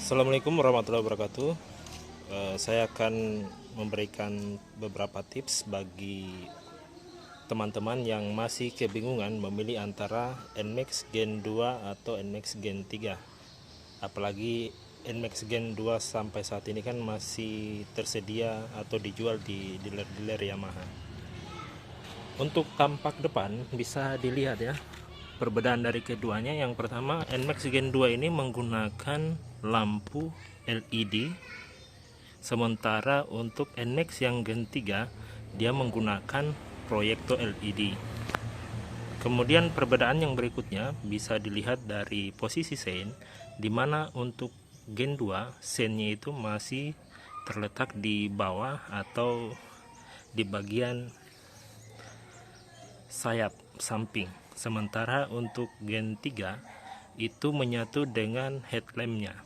Assalamualaikum warahmatullahi wabarakatuh. Saya akan memberikan beberapa tips bagi teman-teman yang masih kebingungan memilih antara NMAX Gen 2 atau NMAX Gen 3. Apalagi NMAX Gen 2 sampai saat ini kan masih tersedia atau dijual di dealer-dealer Yamaha. Untuk tampak depan bisa dilihat ya, perbedaan dari keduanya. Yang pertama, NMAX Gen 2 ini menggunakan lampu LED, sementara untuk NMAX yang Gen 3 dia menggunakan proyektor LED. Kemudian perbedaan yang berikutnya bisa dilihat dari posisi sen, dimana untuk Gen 2 sennya itu masih terletak di bawah atau di bagian sayap samping, sementara untuk Gen 3 itu menyatu dengan headlampnya.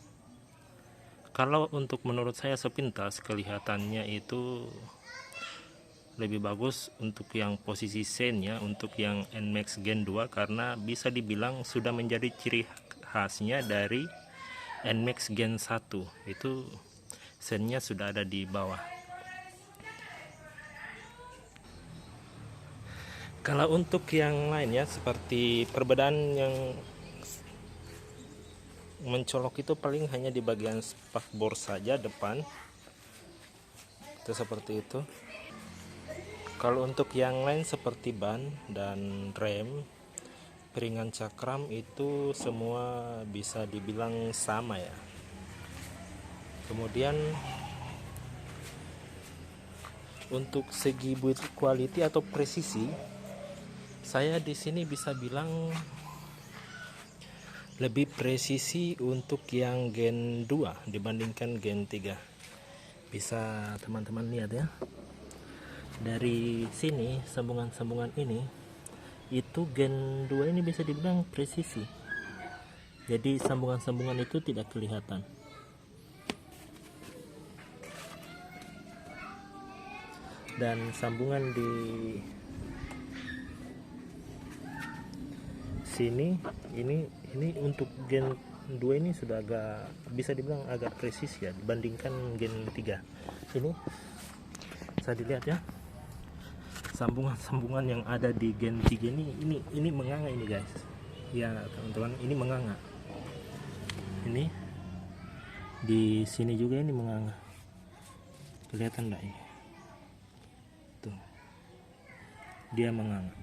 Kalau untuk menurut saya sepintas kelihatannya itu lebih bagus untuk yang posisi sennya untuk yang NMAX Gen 2, karena bisa dibilang sudah menjadi ciri khasnya dari NMAX Gen 1, itu sennya sudah ada di bawah. Kalau untuk yang lainnya seperti perbedaan yang mencolok itu paling hanya di bagian spakbor saja depan, itu seperti itu. Kalau untuk yang lain seperti ban dan rem, piringan cakram itu semua bisa dibilang sama ya. Kemudian untuk segi build quality atau presisi, saya di sini bisa bilang lebih presisi untuk yang Gen 2 dibandingkan Gen 3. Bisa teman-teman lihat ya, dari sini sambungan-sambungan ini itu Gen 2 ini bisa dibilang presisi, jadi sambungan-sambungan itu tidak kelihatan. Dan sambungan di sini ini untuk Gen 2 ini sudah agak bisa dibilang agak presisi ya dibandingkan Gen 3. Ini bisa dilihat ya, sambungan-sambungan yang ada di Gen 3 ini menganga ini guys. Ya teman-teman, ini menganga. Ini di sini juga ini menganga. Kelihatan enggak ini? Tuh. Dia menganga.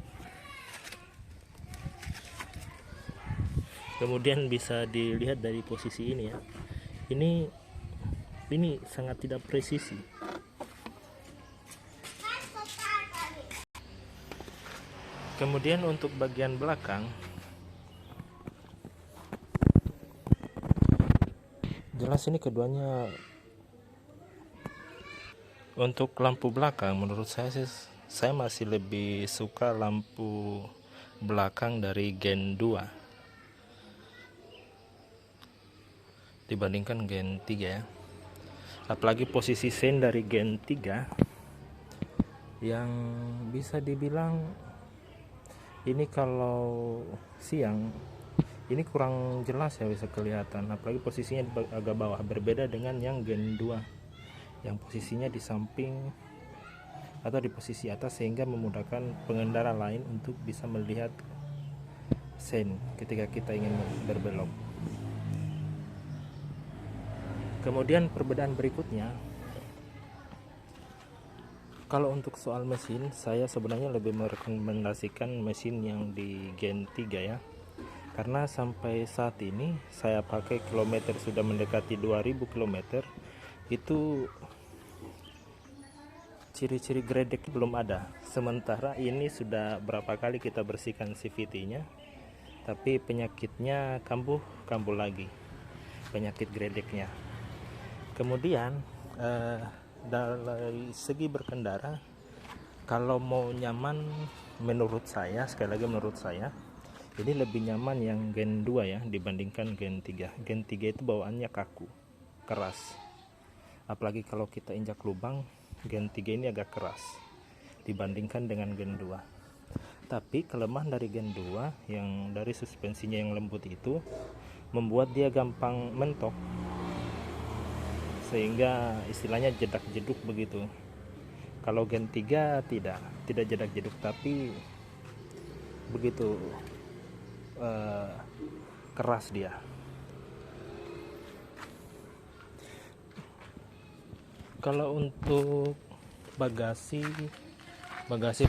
Kemudian bisa dilihat dari posisi ini ya. Ini sangat tidak presisi. Kemudian untuk bagian belakang, jelas ini keduanya. Untuk lampu belakang menurut saya sih, saya masih lebih suka lampu belakang dari Gen 2 dibandingkan Gen 3 ya. Apalagi posisi sen dari Gen 3 yang bisa dibilang ini kalau siang ini kurang jelas ya, bisa kelihatan, apalagi posisinya agak bawah, berbeda dengan yang Gen 2 yang posisinya di samping atau di posisi atas, sehingga memudahkan pengendara lain untuk bisa melihat sen ketika kita ingin berbelok. Kemudian perbedaan berikutnya, kalau untuk soal mesin, saya sebenarnya lebih merekomendasikan mesin yang di Gen 3 ya, karena sampai saat ini saya pakai kilometer sudah mendekati 2000 km, itu ciri-ciri gredek belum ada. Sementara ini sudah berapa kali kita bersihkan CVT-nya, tapi penyakitnya kambuh lagi, penyakit gredeknya. Kemudian dari segi berkendara, kalau mau nyaman, menurut saya, sekali lagi menurut saya, ini lebih nyaman yang Gen 2 ya dibandingkan Gen 3. Gen 3 itu bawaannya kaku, keras. Apalagi kalau kita injak lubang, Gen 3 ini agak keras dibandingkan dengan Gen 2. Tapi kelemahan dari Gen 2 yang dari suspensinya yang lembut itu membuat dia gampang mentok. sehingga istilahnya jedak jeduk begitu. Kalau Gen 3 tidak jedak jeduk, tapi begitu keras dia. Kalau untuk bagasi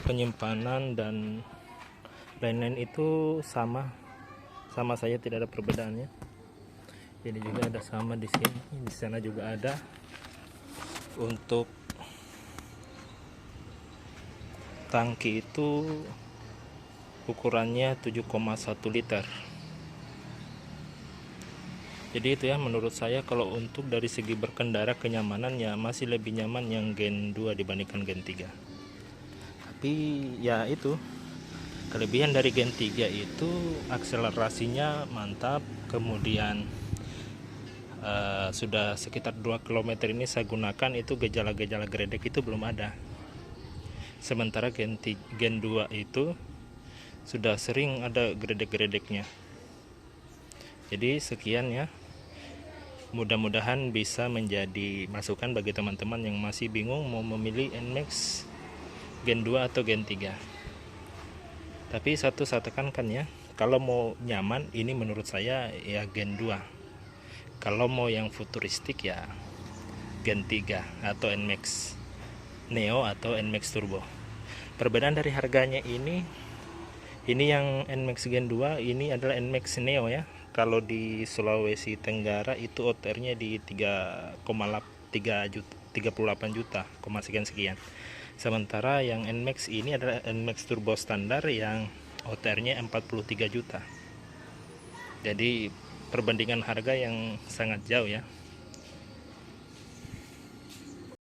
penyimpanan dan lain-lain itu sama saja, tidak ada perbedaannya. Ini juga ada sama di sini, di sana juga ada. Untuk tangki itu ukurannya 7,1 liter. Jadi itu ya, menurut saya kalau untuk dari segi berkendara kenyamanan ya masih lebih nyaman yang Gen 2 dibandingkan Gen 3. Tapi ya itu, kelebihan dari Gen 3 itu akselerasinya mantap. Kemudian sudah sekitar 2 km ini saya gunakan, itu gejala-gejala geredek itu belum ada. Sementara Gen 2 itu sudah sering ada geredek-geredeknya. Jadi sekian ya, mudah-mudahan bisa menjadi masukan bagi teman-teman yang masih bingung mau memilih NMAX Gen 2 atau Gen 3. Tapi satu saya tekankan ya, kalau mau nyaman ini menurut saya ya Gen 2. Kalau mau yang futuristik ya Gen 3 atau NMAX Neo atau NMAX Turbo. Perbedaan dari harganya ini yang NMAX Gen 2 ini adalah NMAX Neo ya. Kalau di Sulawesi Tenggara itu OTR-nya di 38 juta, sekian. Sementara yang NMAX ini adalah NMAX Turbo standar yang OTR-nya 43 juta. Jadi perbandingan harga yang sangat jauh ya.